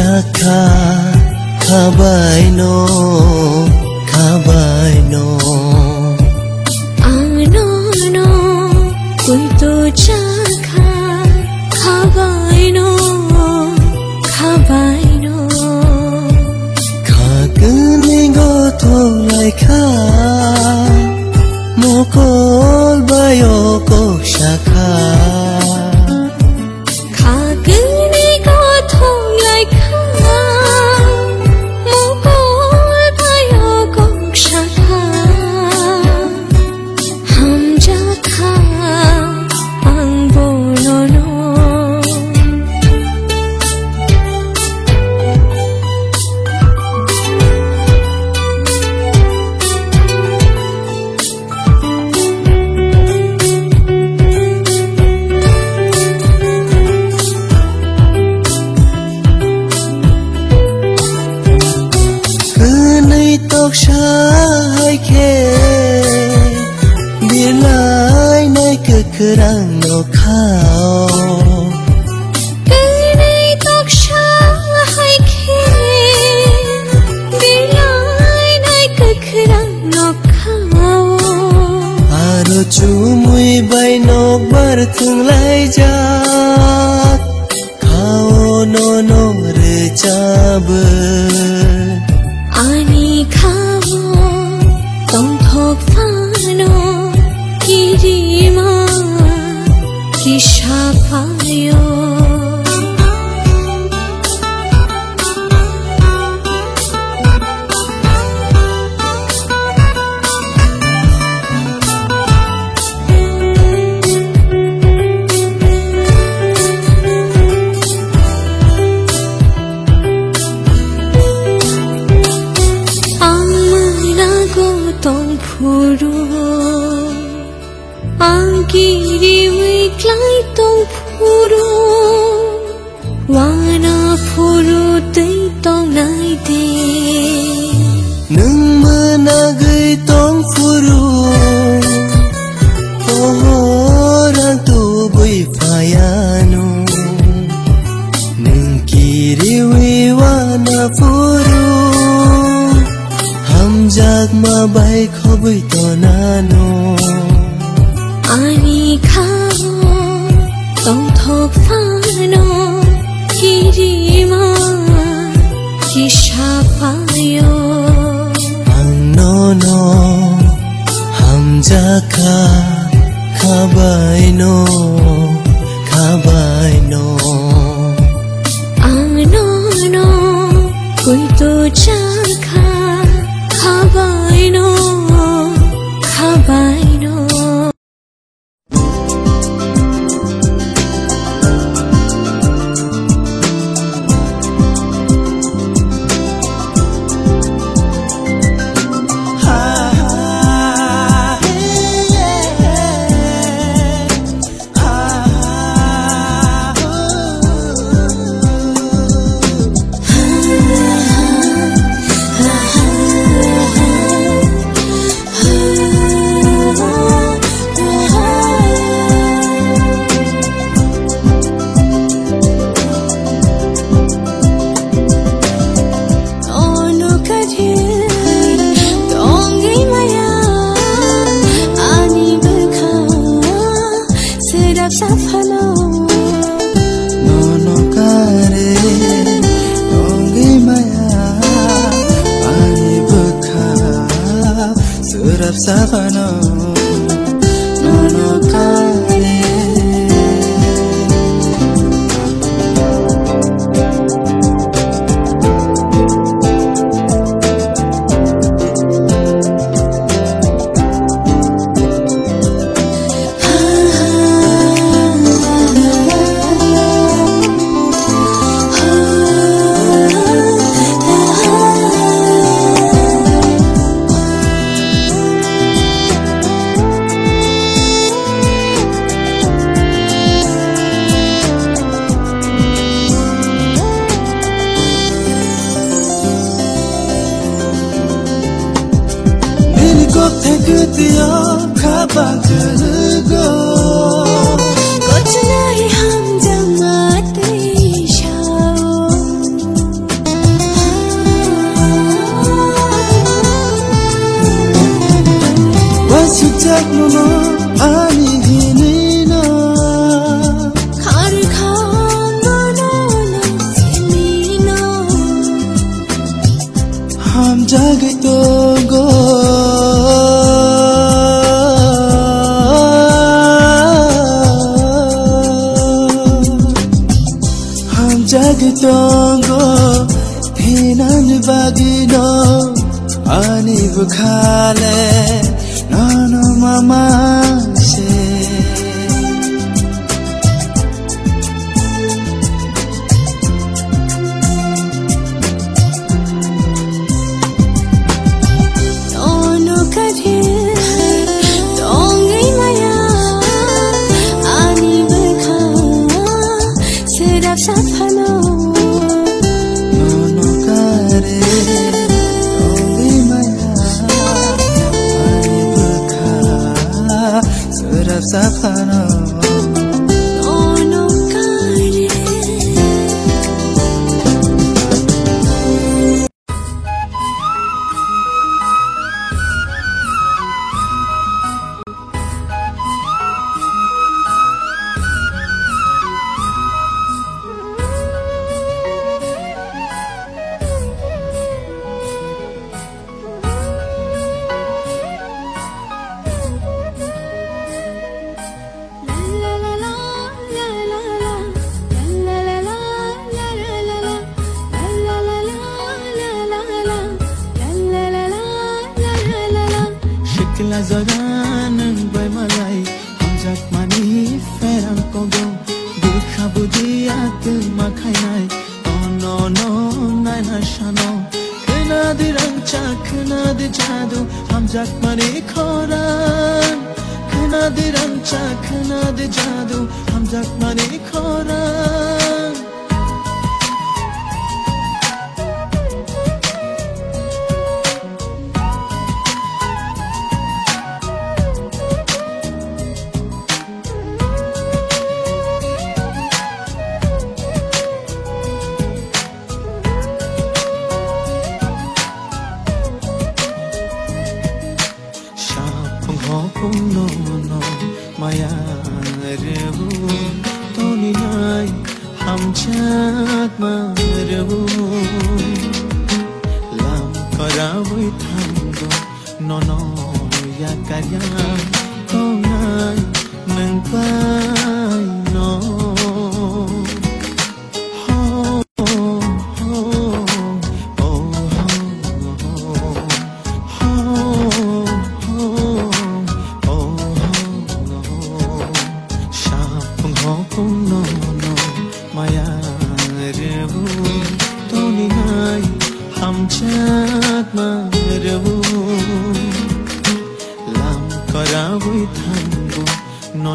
hamjaka kabaino ano no koi to chaka kabaino kakuningo to laika mokol bayo ko shaka Shai ke bilai nai kekerang no khao Kanai tok shai ke bilai nai kekerang no khao Aro cumui bai no berthung lai jak khao no recabe Ani khamo tong thok phano kirima kisha phayo tong phuru angkiri wiklai tong phuru wana phuru tei tong nai de nung menagai tong phuru orang tu bui fayanu nung kiri wana phuru hamjak ma bai khobui to nano ani khamo tong thok phano kirima kisha payo no hamjaka kabaino ano koi to chaka kabaino Savano no kare tongo hinan bagino ani bukhale nano mama se Safano Lazaran by Malay, Hamzat Mani, Ferang Kogo, Dikhabudiat Makainai, oh no, Naina Shano, Kena de Rancha, Kena de Jadu, Hamzat Mani Koran, Kena de Rancha, Kena de Jadu, Hamzat Mani Koran. No, Maya Revu, Tony Nai, Hamchat Marevu, Lam Karawi Tango, no, Yakaya, Tonai, Nangpai, no. Hamchat marevu lam karawui thango no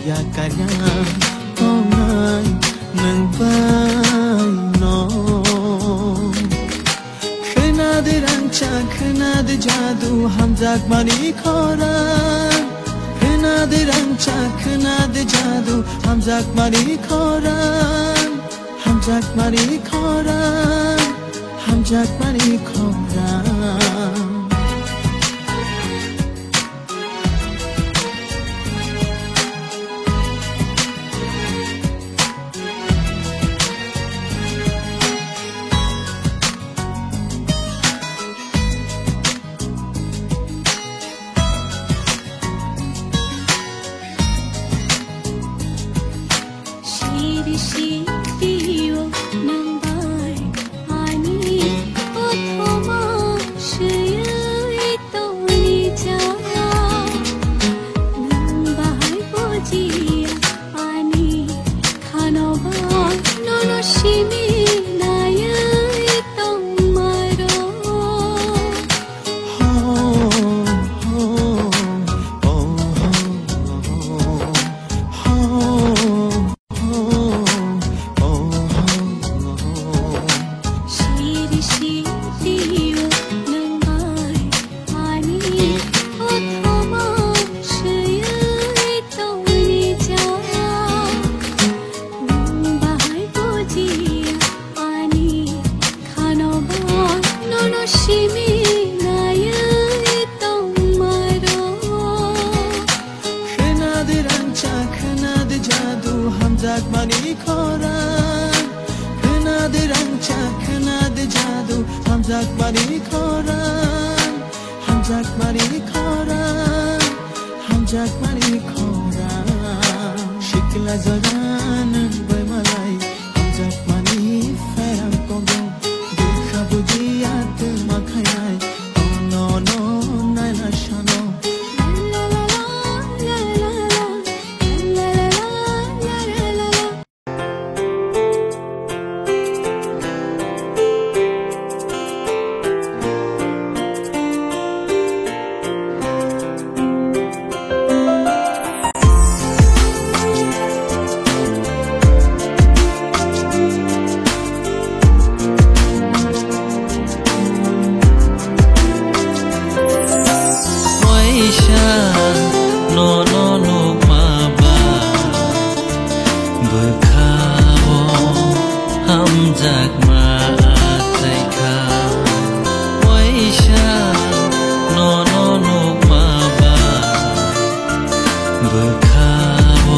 yakaya tonai nang bai no khna de rancha khna de jadu hamzak mani khoran khna de rancha khna de jadu hamzak mani khoran hamzak mani khoran Hamzat Mani Khoran Shiri shiri o nambai ani othoma shiri toni jaya nambai bojiya ani khanoba nono shimi naya tomaro Hamzat Mani Khoran khna de rancha khna de jadu Hamzat Mani Khoran Hamzat Mani Khoran Hamzat Mani Khoran Shikla Zaran by Malay Hamzat Mani จากมาใจข้าไว้ชานอนนุกมาบาเบิกข้าว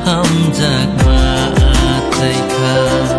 หำจากมาใจข้า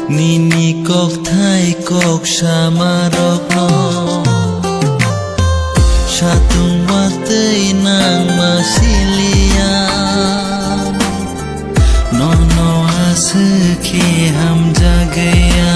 Nini kok thai kok shamarok no Shatung watei nang masilia No asuki ham jagaya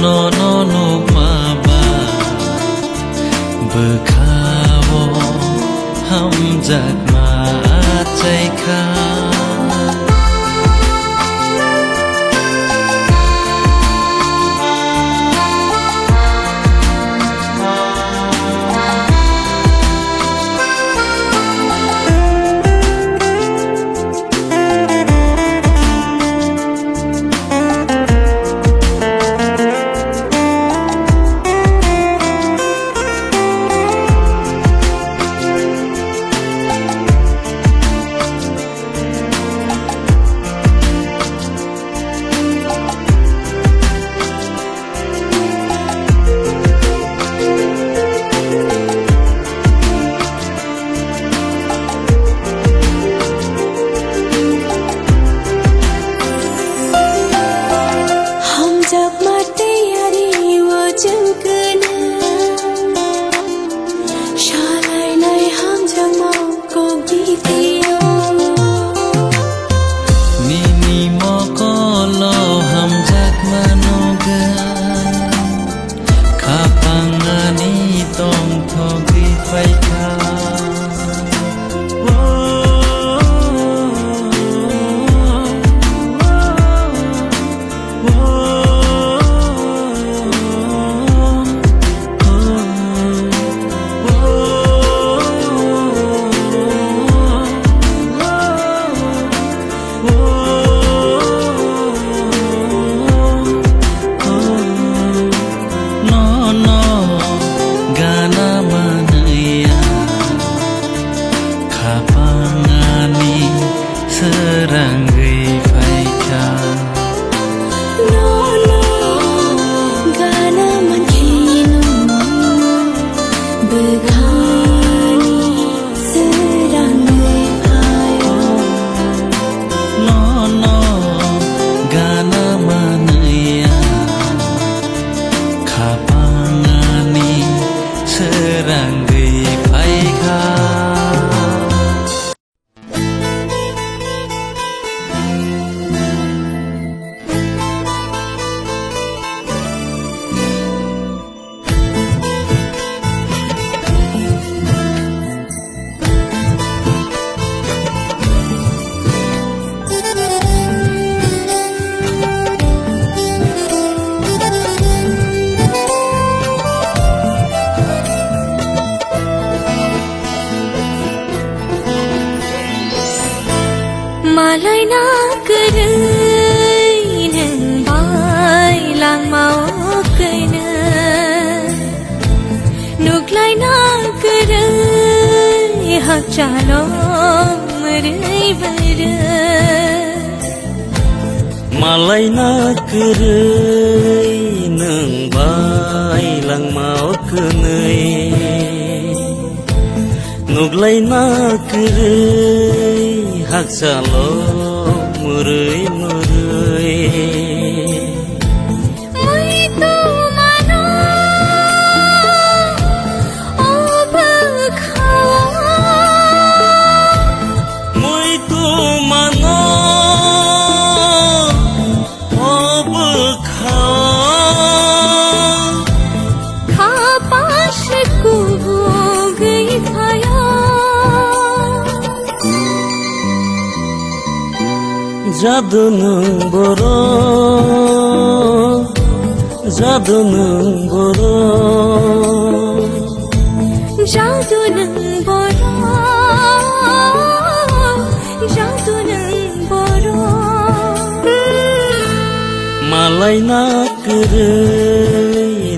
No ma ba bơ khawo ham jak ma chai kha हाचालो मरैबर मालाय नागोरै नों बायलांमावखोनै नुग्लाय नागोरै हाचालो मुरै मुरै जादु नों बर' जादु नों बर' जादु नों बर' जादु नों बर' मालाय नागोरै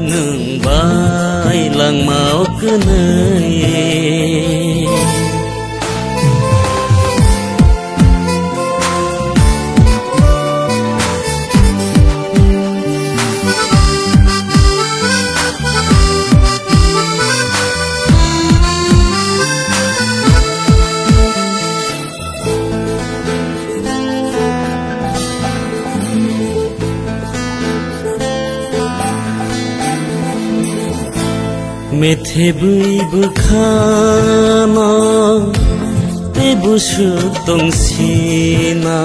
नों बायलांमावखोनै मेथे बैबो खाना तेबुसु दंसिनाय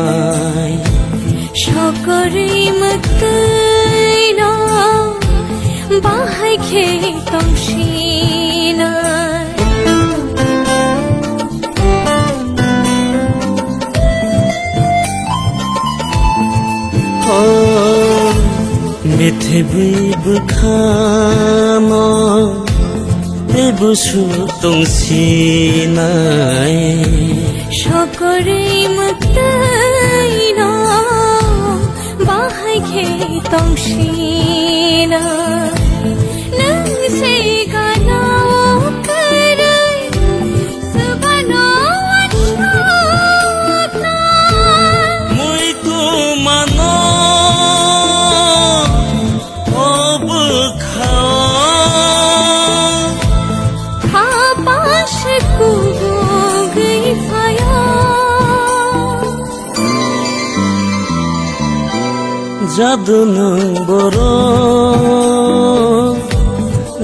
सकरै मक्तैना बाहाय खे दंसिनाय मेथे बैबो खाना तेबुसु दंसिनाय सकरै मक्तैना बाहाय खे दंसिनाय नोंसे गानाव करै सुबानाव आथनाय मुइ तु मानो जादु नों बर'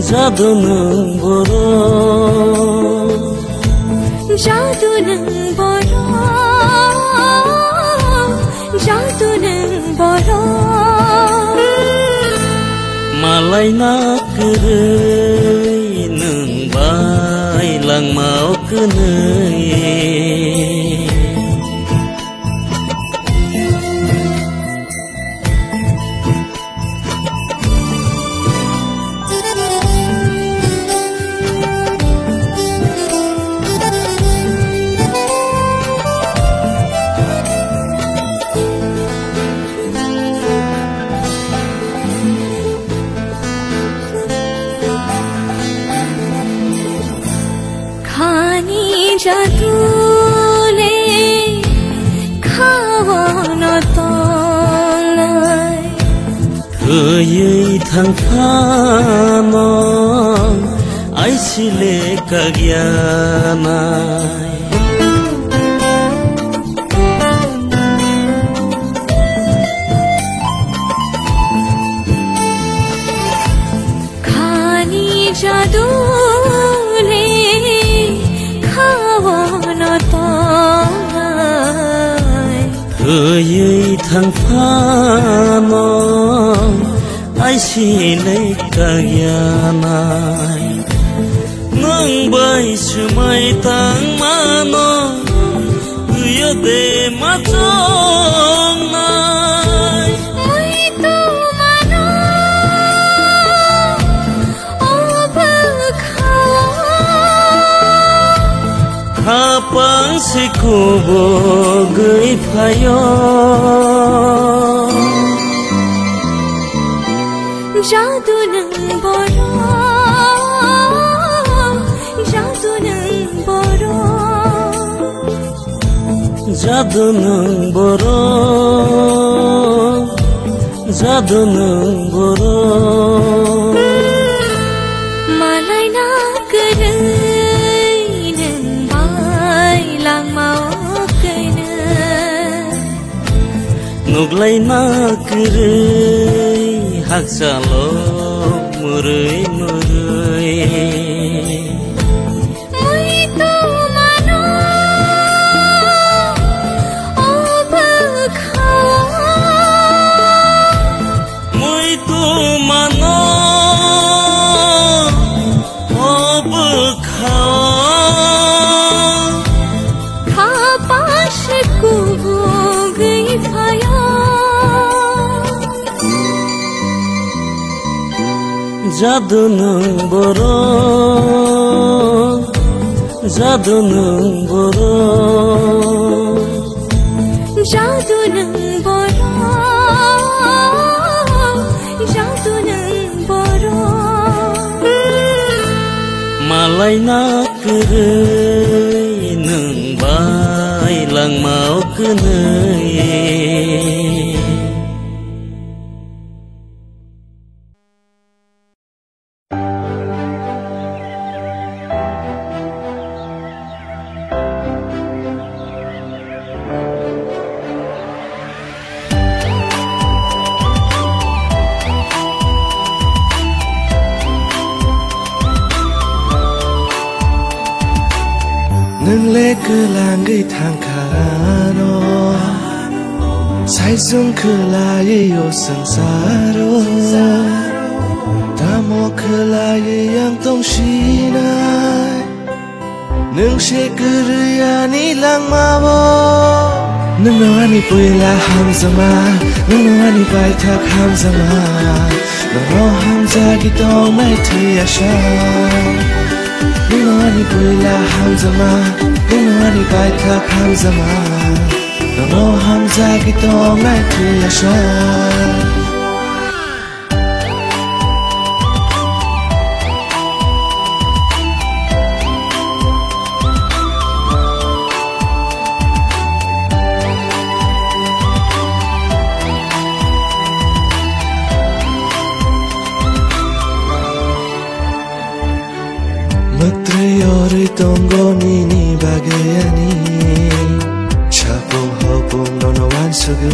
जादु नों बर' जादु नों बर' जादु नों बर' मालाय नागोरै नों बायलांमावखोनै खानी जादुले खावन तलाई थैयै थांफानो आइसिले कागियानाय खानी जादुले खावन तलाई थैयै थांफानो आइसिले कागियानाय नों बैसुमाय थांमानो गैया they माजंनाय Hapang si kubo gay payo जादु नों बर' जादु नों बर' Jadu'nun boron Jadu'nun boron Malay na keray nang bay lang mau kena Nuglay na keray hak jalo muray muray Jadu'nun boron Jadu'nun boron Jadu'nun boron Jadu'nun boron Malay na keray nang bay lang mau kenay Nâng lê cứ làng gây thang khả nó Sai dung cứ là yêu sẵn xa rô Ta mô cứ là yang tông xí nai Nâng xe cứ rư ya ni lang ma vô Nâng nô ani bùi là ham zama Nâng nô ani bài thác ham zama Nâng nô ham za ghi tông mai thầy ya xa Nâng nô ani bùi là ham zama Nâng nô ani bài thác ham zama Nâng nô ham za ghi tông mai thầy ya xa Matrayori tongo nini bagayani Chapong hopong nono wan sugan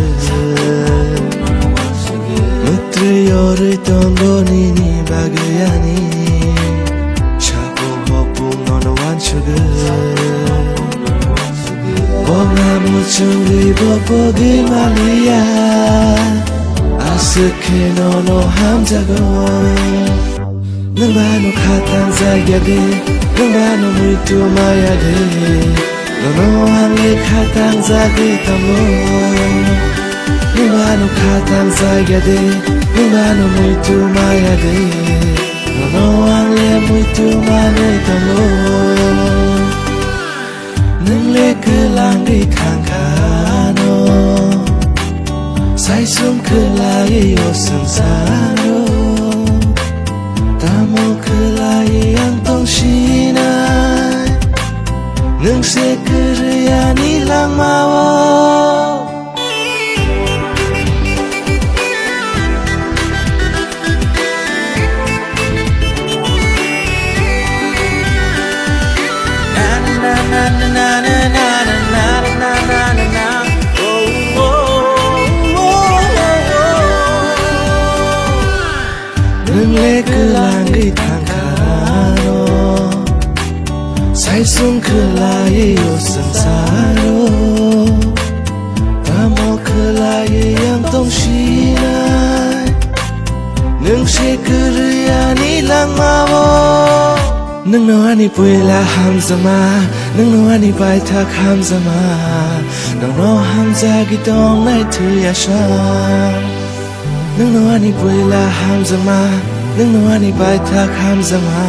Matrayori tongo nini bagayani Chapong hopong nono wan sugan Bonga muchungi bopogi malia Asake nono hamjago Nâng ba nô khá tăng ra ya đi Nâng ba nô mùi tu maya đi Nô nô hang lê khá tăng ra ghi tâm lô Nâng ba nô khá tăng ra ya đi Nâng ba nô mùi tu maya đi Nô nô hang lê mùi tu maya tâm lô Nâng lê cứ lang đi thang khá nô Sai xuống cứ là yêu sẵn xa nô Tamo kelai yang tong sinai Neng sekeriani lang mawo Na na na na na na na na na na na oh oh oh Neng le kelang di thang khano Sai sung kelai yêu sẵn xa rô Ta mô kelai yang tông xí nai Nâng xe cứ rư ya ni lang ma vô Nâng nô ani bùi là ham zama Nâng nô ani bài thác ham zama Nâng nô ham za ghi tông nai thư ya xa Nâng nô ani bùi là ham zama Nâng nô ani bài thác ham zama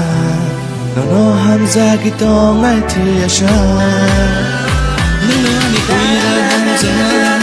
Nâng nô ham za ghi tông nai thư ya xa Nâng nô ani bùi là ham zama